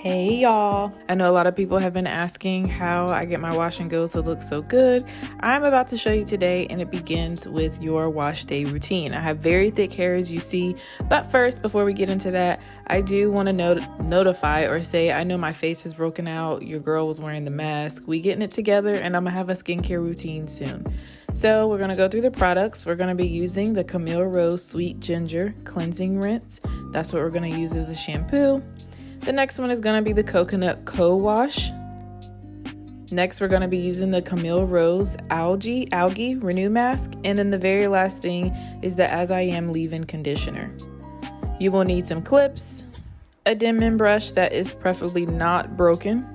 Hey y'all, I know a lot of people have been asking how I get my wash and goes to look so good. I'm about to show you today, and it begins with your wash day routine. I have very thick hair, as you see, but first, before we get into that, I do want to notify or say I know my face is broken out, your girl was wearing the mask, we getting it together, and I'm gonna have a skincare routine soon. So we're gonna go through the products. We're gonna be using the Camille Rose Sweet Ginger Cleansing Rinse. That's what we're gonna use as a shampoo. The next one is going to be the Coconut Cowash. Next, we're going to be using the Camille Rose Algae Renew Mask. And then the very last thing is the As I Am Leave-In Conditioner. You will need some clips, a dim-in brush that is preferably not broken.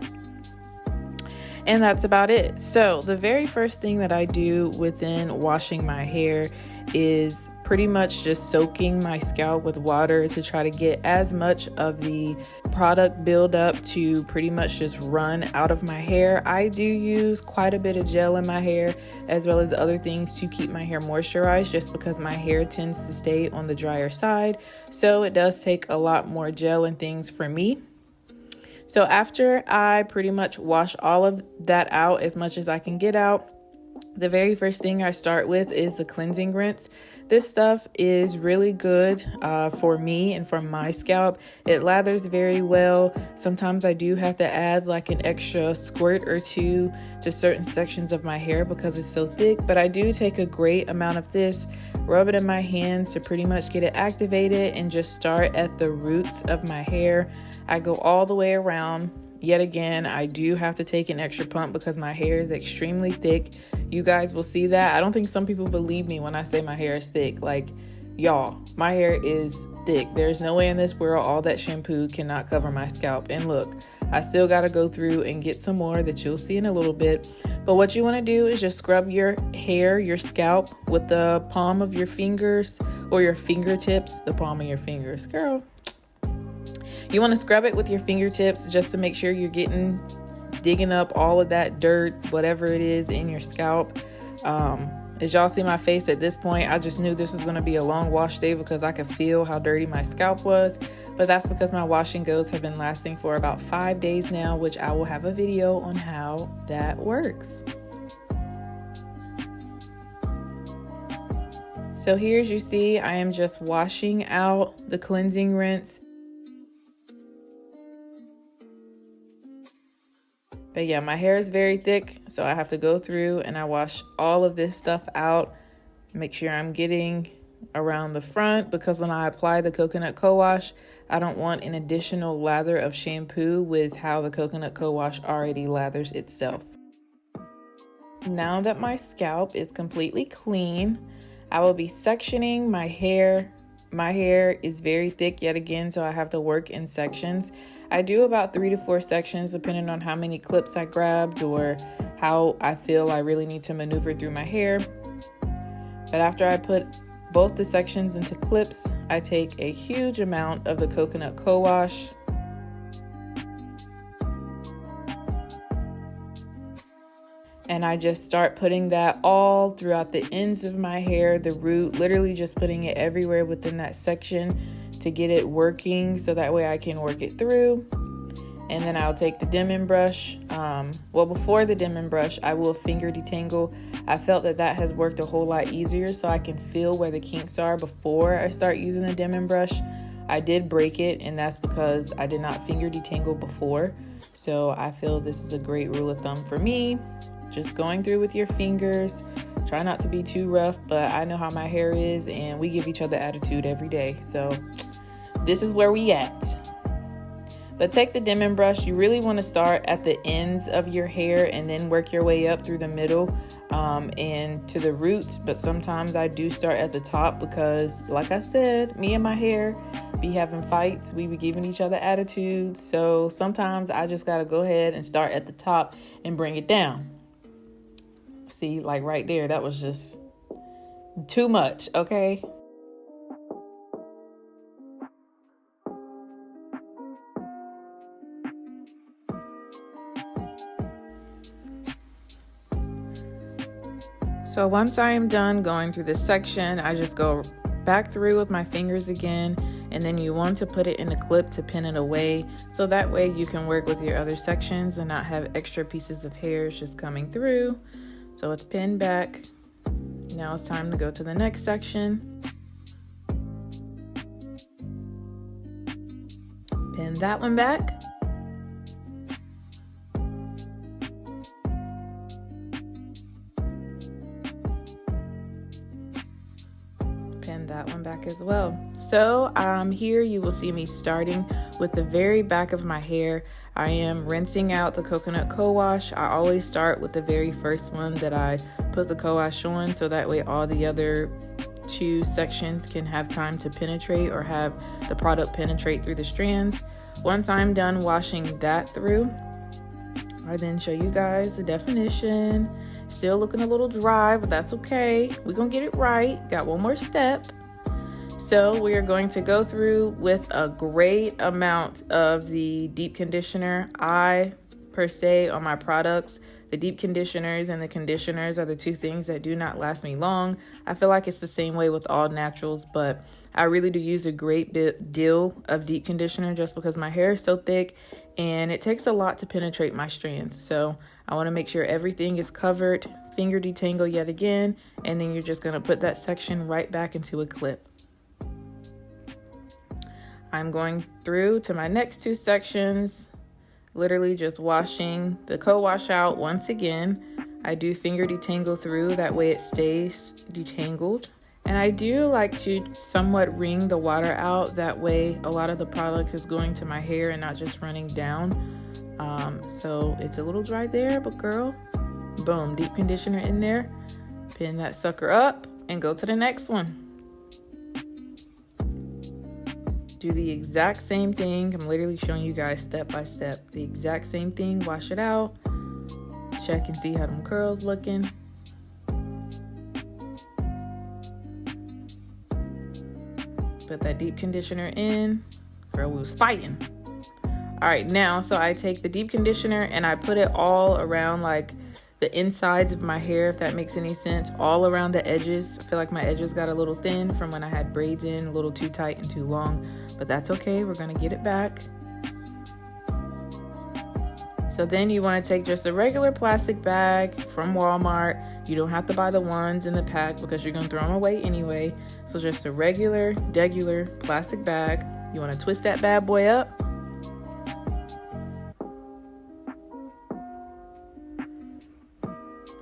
And that's about it. So the very first thing that I do within washing my hair is pretty much just soaking my scalp with water to try to get as much of the product build up to pretty much just run out of my hair. I do use quite a bit of gel in my hair as well as other things to keep my hair moisturized, just because my hair tends to stay on the drier side. So it does take a lot more gel and things for me. So after I pretty much wash all of that out as much as I can get out, the very first thing I start with is the cleansing rinse. This stuff is really good for me and for my scalp. It lathers very well. Sometimes I do have to add like an extra squirt or two to certain sections of my hair because it's so thick, but I do take a great amount of this, rub it in my hands to pretty much get it activated, and just start at the roots of my hair. I go all the way around. Yet again, I do have to take an extra pump because my hair is extremely thick. You guys will see that. I don't think some people believe me when I say my hair is thick. Like, y'all, my hair is thick. There's no way in this world all that shampoo cannot cover my scalp. And look, I still got to go through and get some more that you'll see in a little bit. But what you want to do is just scrub your hair, your scalp, with the palm of your fingers or your fingertips. The palm of your fingers, girl. You want to scrub it with your fingertips just to make sure you're digging up all of that dirt, whatever it is in your scalp. As y'all see my face at this point, I just knew this was going to be a long wash day because I could feel how dirty my scalp was. But that's because my wash and goes have been lasting for about 5 days now, which I will have a video on how that works. So here, as you see, I am just washing out the cleansing rinse. But yeah, my hair is very thick, so I have to go through and I wash all of this stuff out. Make sure I'm getting around the front, because when I apply the coconut co-wash, I don't want an additional lather of shampoo with how the coconut co-wash already lathers itself. Now that my scalp is completely clean, I will be sectioning my hair. My hair is very thick yet again, so I have to work in sections. I do about 3 to 4 sections depending on how many clips I grabbed or how I feel I really need to maneuver through my hair. But after I put both the sections into clips, I take a huge amount of the coconut co-wash. And I just start putting that all throughout the ends of my hair, the root, literally just putting it everywhere within that section to get it working so that way I can work it through. And then I'll take the dim-in brush. Before the dim-in brush, I will finger detangle. I felt that has worked a whole lot easier so I can feel where the kinks are before I start using the dim-in brush. I did break it, and that's because I did not finger detangle before. So I feel this is a great rule of thumb for me. Just going through with your fingers. Try not to be too rough, but I know how my hair is and we give each other attitude every day. So this is where we at. But take the dim-in brush. You really want to start at the ends of your hair and then work your way up through the middle and to the root. But sometimes I do start at the top because, like I said, me and my hair be having fights. We be giving each other attitude. So sometimes I just got to go ahead and start at the top and bring it down. See, like right there, that was just too much, okay? So once I am done going through this section, I just go back through with my fingers again and then you want to put it in a clip to pin it away, so that way you can work with your other sections and not have extra pieces of hairs just coming through. So it's pinned back. Now it's time to go to the next section. Pin that one back. Pin that one back as well. So here you will see me starting with the very back of my hair. I am rinsing out the coconut co-wash. I always start with the very first one that I put the co-wash on, so that way all the other two sections can have time to penetrate or have the product penetrate through the strands. Once I'm done washing that through, I then show you guys the definition. Still looking a little dry, but that's okay. We're gonna get it right. Got one more step. So we are going to go through with a great amount of the deep conditioner. Per se, on my products, the deep conditioners and the conditioners are the two things that do not last me long. I feel like it's the same way with all naturals, but I really do use a great deal of deep conditioner just because my hair is so thick and it takes a lot to penetrate my strands. So I want to make sure everything is covered. Finger detangle yet again, and then you're just going to put that section right back into a clip. I'm going through to my next two sections, literally just washing the co-wash out once again. I do finger detangle through, that way it stays detangled. And I do like to somewhat wring the water out, that way a lot of the product is going to my hair and not just running down. So it's a little dry there, but girl, boom, deep conditioner in there. Pin that sucker up and go to the next one. Do the exact same thing. I'm literally showing you guys step by step. The exact same thing. Wash it out. Check and see how them curls looking. Put that deep conditioner in. Girl, we was fighting. All right, now, so I take the deep conditioner and I put it all around like the insides of my hair, if that makes any sense, all around the edges. I feel like my edges got a little thin from when I had braids in, a little too tight and too long, but that's okay. We're gonna get it back. So then you want to take just a regular plastic bag from Walmart. You don't have to buy the ones in the pack because you're gonna throw them away anyway. So just a regular plastic bag. You want to twist that bad boy up.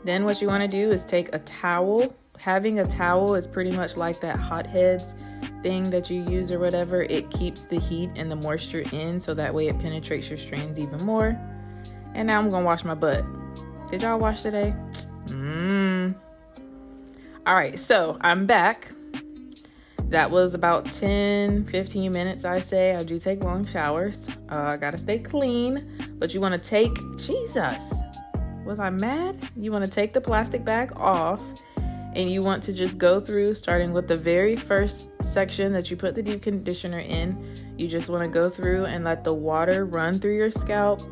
Then what you want to do is take a towel. Having a towel is pretty much like that hotheads thing that you use or whatever. It keeps the heat and the moisture in, so that way it penetrates your strands even more. And now I'm gonna wash my butt. Did y'all wash today? All right, so I'm back. That was about 10-15 minutes, I say. I do take long showers. I gotta stay clean, but you want to take, Jesus, was I mad? You want to take the plastic bag off, and you want to just go through, starting with the very first section that you put the deep conditioner in. You just want to go through and let the water run through your scalp.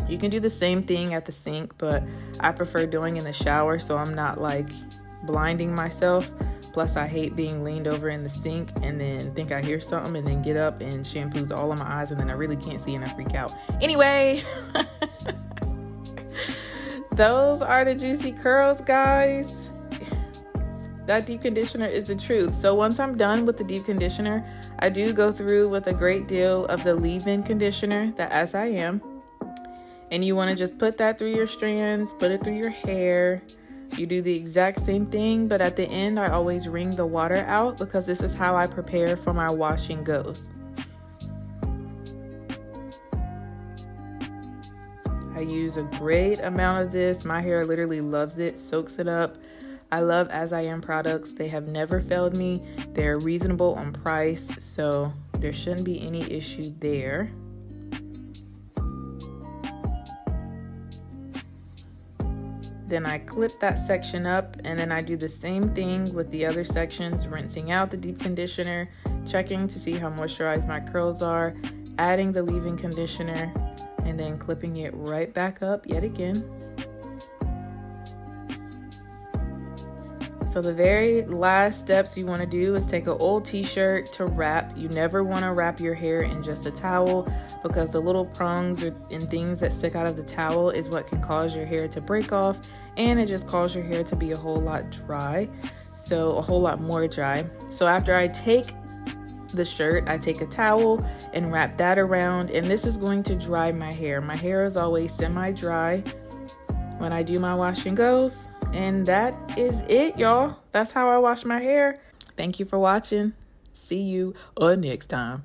You can do the same thing at the sink, but I prefer doing in the shower so I'm not like blinding myself. Plus I hate being leaned over in the sink and then think I hear something and then get up and shampoos all of my eyes and then I really can't see and I freak out. Anyway, those are the juicy curls, guys. That deep conditioner is the truth. So once I'm done with the deep conditioner, I do go through with a great deal of the leave-in conditioner, the As I Am. And you want to just put that through your strands, put it through your hair. You do the exact same thing, but at the end, I always wring the water out because this is how I prepare for my washing goes. I use a great amount of this. My hair literally loves it, soaks it up. I love As I Am products. They have never failed me. They're reasonable on price, so there shouldn't be any issue there. Then I clip that section up, and then I do the same thing with the other sections, rinsing out the deep conditioner, checking to see how moisturized my curls are, adding the leave-in conditioner, and then clipping it right back up yet again. So the very last steps you want to do is take an old t-shirt to wrap. You never want to wrap your hair in just a towel, because the little prongs and things that stick out of the towel is what can cause your hair to break off, and it just causes your hair to be a whole lot dry, so a whole lot more dry. So after I take the shirt, I take a towel and wrap that around, and this is going to dry my hair. My hair is always semi-dry when I do my wash and goes. And that is it, y'all. That's how I wash my hair. Thank you for watching. See you next time.